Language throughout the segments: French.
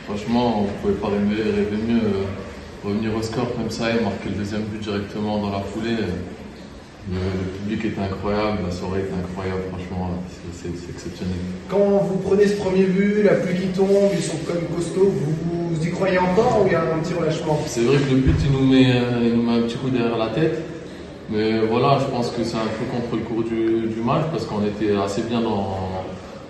Franchement, on ne pouvait pas rêver mieux. Revenir au score comme ça et marquer le deuxième but directement dans la foulée. Le public était incroyable, la soirée était incroyable, franchement, c'est exceptionnel. Quand vous prenez ce premier but, la pluie qui tombe, ils sont comme costauds, vous y croyez encore ou il y a un petit relâchement? C'est vrai que le but il nous met un petit coup derrière la tête, mais voilà, je pense que c'est un peu contre le cours du match parce qu'on était assez bien dans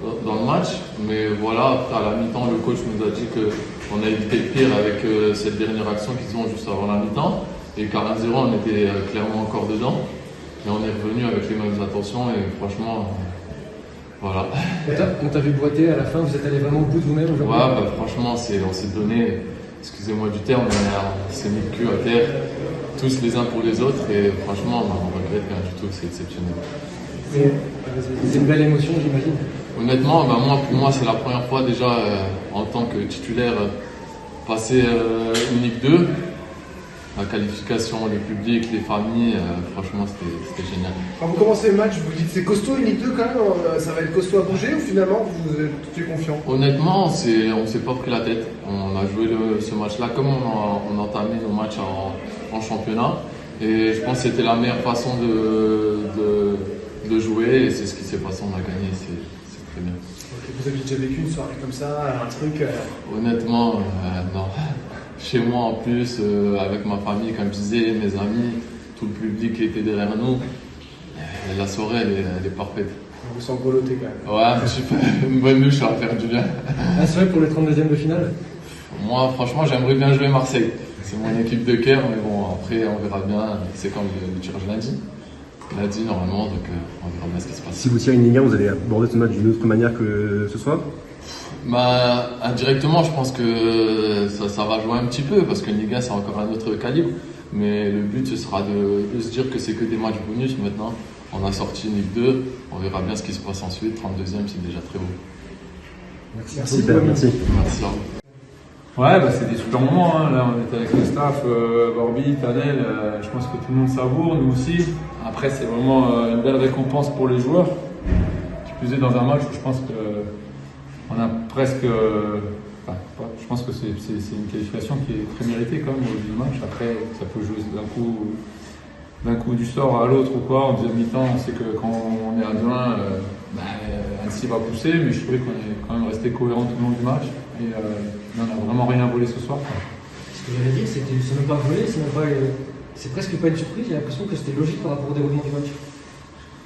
le match, mais voilà, après à la mi-temps, le coach nous a dit qu'on a évité le pire avec cette dernière action qu'ils ont juste avant la mi-temps, et qu'à 1-0 on était clairement encore dedans. Et on est revenu avec les mêmes intentions et franchement, voilà. On t'a vu boiter à la fin, vous êtes allé vraiment au bout de vous-même aujourd'hui? Ouais, franchement, on s'est donné, excusez-moi du terme, on s'est mis le cul à terre, tous les uns pour les autres et franchement, on regrette rien du tout, c'est exceptionnel. C'est une belle émotion, j'imagine. Honnêtement, pour moi, c'est la première fois déjà en tant que titulaire passer une Ligue 2. La qualification, le public, les familles, franchement c'était génial. Quand vous commencez le match, vous dites c'est costaud une Ligue 2 quand même, ça va être costaud à bouger ou finalement vous êtes tout de suite confiant? Honnêtement, on ne s'est pas pris la tête. On a joué ce match-là comme on a entamé nos matchs en championnat. Et je pense que c'était la meilleure façon de jouer et c'est ce qui s'est passé, on a gagné, c'est très bien. Vous avez déjà vécu une soirée comme ça, un truc Honnêtement, non. Chez moi en plus, avec ma famille, comme je disais, mes amis, tout le public qui était derrière nous. La soirée, elle est parfaite. On vous sent grelotter quand même. Ouais, un petit peu, une bonne douche, ça va faire du bien. C'est vrai pour les 32e de finale? Moi, franchement, j'aimerais bien jouer Marseille. C'est mon équipe de cœur, mais bon, après, on verra bien. C'est quand le tirage lundi. Lundi, normalement, donc on verra bien ce qui se passe. Si vous tirez une Ligue 1, vous allez aborder ce match d'une autre manière que ce soir? Indirectement, je pense que ça va jouer un petit peu parce que Ligue 1 c'est encore un autre calibre. Mais le but ce sera de se dire que c'est que des matchs bonus maintenant. On a sorti une Ligue 2, on verra bien ce qui se passe ensuite. 32e, c'est déjà très beau. Merci. Super, merci. Merci. Ouais, c'est des super moments. Hein. Là, on était avec le staff, Borby, Tanel. Je pense que tout le monde savoure, nous aussi. Après, c'est vraiment une belle récompense pour les joueurs. Qui plus est dans un match où je pense que on a presque. Je pense que c'est une qualification qui est très méritée quand même au début du match. Après, ça peut jouer d'un coup du sort à l'autre ou quoi. En deuxième mi-temps, on sait que quand on est à 2-1, Annecy va pousser, mais je trouvais qu'on est quand même resté cohérent tout le long du match. Et on n'a vraiment rien volé ce soir. Ce que j'allais dire, c'est que c'est même pas volé, c'est presque pas une surprise. J'ai l'impression que c'était logique par rapport au déroulement du match.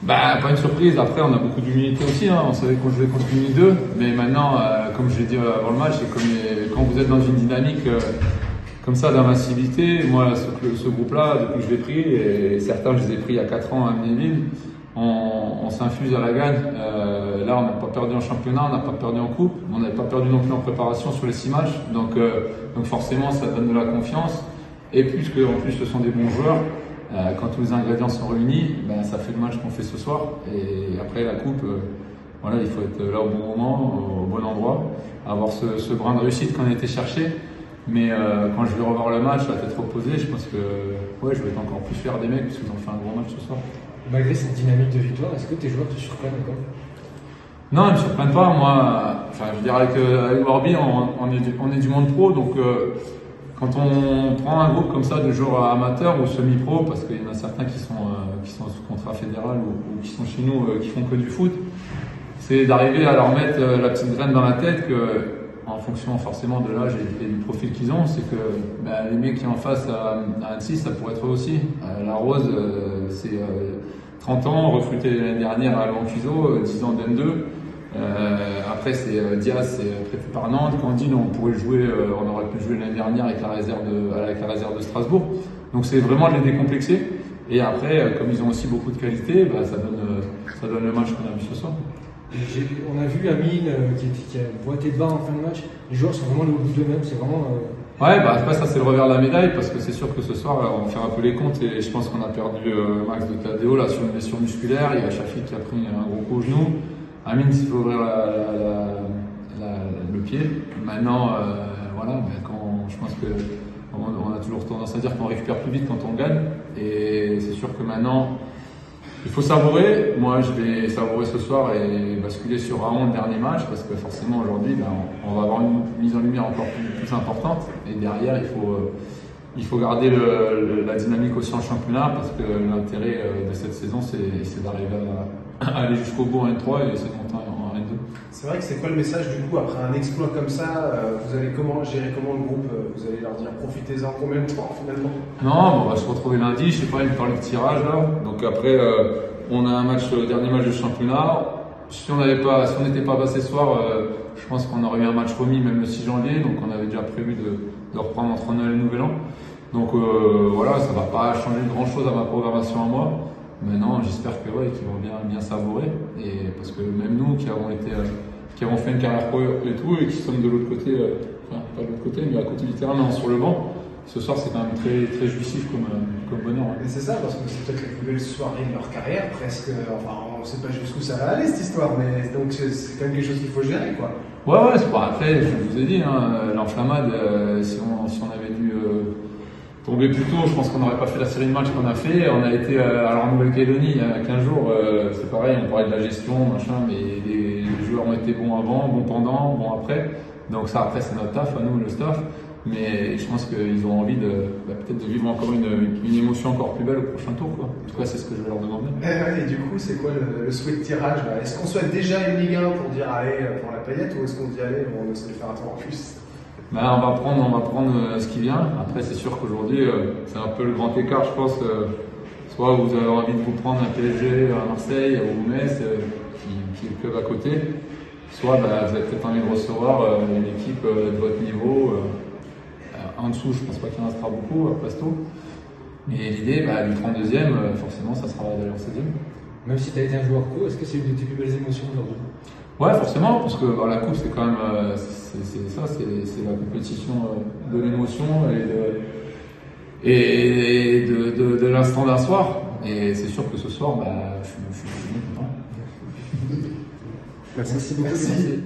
Pas une surprise, après on a beaucoup d'humilité aussi, hein. On savait qu'on jouait contre une 2, mais maintenant, comme je l'ai dit avant le match, quand vous êtes dans une dynamique comme ça d'invincibilité, moi ce groupe-là, depuis que je l'ai pris, et certains je les ai pris il y a 4 ans à Amnéville, on s'infuse à la gagne. Là on n'a pas perdu en championnat, on n'a pas perdu en coupe, on n'avait pas perdu non plus en préparation sur les 6 matchs, donc forcément ça donne de la confiance, et puisque en plus ce sont des bons joueurs. Quand tous les ingrédients sont réunis, ça fait le match qu'on fait ce soir. Et après la coupe, il faut être là au bon moment, au bon endroit, avoir ce brin de réussite qu'on a été chercher. Mais quand je vais revoir le match, la tête reposée, je pense que je vais être encore plus fier des mecs parce qu'ils ont fait un gros match ce soir. Malgré cette dynamique de victoire, est-ce que tes joueurs te surprennent encore? Non, ils ne me surprennent pas. Moi, je veux dire, avec Warby, on est du monde pro, donc quand on prend un groupe comme ça de joueurs amateurs ou semi-pro, parce qu'il y en a certains qui sont sous contrat fédéral ou qui sont chez nous, qui font que du foot, c'est d'arriver à leur mettre la petite graine dans la tête que, en fonction forcément de l'âge et du profil qu'ils ont, c'est que les mecs qui sont en face à Annecy, ça pourrait être eux aussi. La Rose, c'est 30 ans, recruté l'année dernière à Lancuiseau, 10 ans d'N2. Après c'est Diaz, c'est prêté par Nantes. Candine, on aurait pu jouer l'année dernière avec la réserve de Strasbourg. Donc c'est vraiment de les décomplexer. Et après, comme ils ont aussi beaucoup de qualité, ça donne le match qu'on a vu ce soir. On a vu Amine qui a boité de bas en fin de match. Les joueurs sont vraiment au bout d'eux-mêmes. C'est vraiment. Après ça c'est le revers de la médaille parce que c'est sûr que ce soir on va faire un peu les comptes et je pense qu'on a perdu Max de Tadeo là sur une blessure musculaire. Il y a Chafi qui a pris un gros coup au genou. Amine s'il faut ouvrir le pied. Maintenant je pense que on a toujours tendance à dire qu'on récupère plus vite quand on gagne et c'est sûr que maintenant Il faut savourer. Moi, je vais savourer ce soir et basculer sur Raon, le dernier match, parce que forcément aujourd'hui, ben, on va avoir une mise en lumière encore plus importante. Et derrière, il faut garder la dynamique aussi en championnat, parce que l'intérêt de cette saison, c'est d'arriver à aller jusqu'au bout en N3 et essayer de monter en N2. C'est vrai que c'est quoi le message du coup après un exploit comme ça, vous allez gérer comment le groupe, vous allez leur dire profitez-en combien de temps finalement? Non, on va se retrouver lundi, je sais pas, il me parle de tirage là. Donc après, on a un match, dernier match de championnat. Si on n'était pas passé ce soir, je pense qu'on aurait eu un match remis même le 6 janvier. Donc on avait déjà prévu de reprendre entre Noël et Nouvel An. Donc voilà, ça va pas changer grand chose à ma programmation à moi. Maintenant, j'espère que qu'ils vont bien savourer. Et parce que même nous qui avons fait une carrière pro et tout, et qui sommes de l'autre côté, enfin pas de l'autre côté, mais à côté du terrain, mais sur le banc. Ce soir, c'est quand même très jouissif comme bonheur. Ouais. Mais c'est ça, parce que c'est peut-être la plus belle soirée de leur carrière, presque. Enfin, on ne sait pas jusqu'où ça va aller cette histoire, mais donc c'est quand même quelque chose qu'il faut gérer, quoi. Ouais, c'est pas après, je vous ai dit, hein, l'enflammade, si on avait dû tomber plus tôt, je pense qu'on n'aurait pas fait la série de matchs qu'on a fait. On a été alors en Nouvelle-Calédonie il y a 15 jours, c'est pareil, on parlait de la gestion, machin, mais les joueurs ont été bons avant, bons pendant, bons après. Donc ça, après, c'est notre taf, à nous, le staff. Mais je pense qu'ils ont envie peut-être de vivre encore une émotion encore plus belle au prochain tour, quoi. En tout cas, c'est ce que je vais leur demander. Et du coup, c'est quoi le souhait de tirage là? Est-ce qu'on souhaite déjà une Ligue 1 pour dire allez, pour la paillette, ou est-ce qu'on dit allez, on essaie de faire un tour en plus? Ben, on va prendre ce qui vient. Après, c'est sûr qu'aujourd'hui, c'est un peu le grand écart, je pense. Soit vous avez envie de vous prendre un PSG à Marseille ou Metz, qui est le club à côté. Soit vous avez peut-être envie de recevoir une équipe de votre niveau. En dessous, je pense pas qu'il y en restera beaucoup à Pasto. Mais l'idée, du 32e, forcément, ça sera d'aller en 16e. Même si tu as été un joueur pro, est-ce que c'est une de tes plus belles émotions aujourd'hui? Ouais, forcément, parce que la coupe, c'est quand même c'est la compétition de l'émotion et de l'instant d'un soir. Et c'est sûr que ce soir, je suis content. Merci. Merci beaucoup. Merci.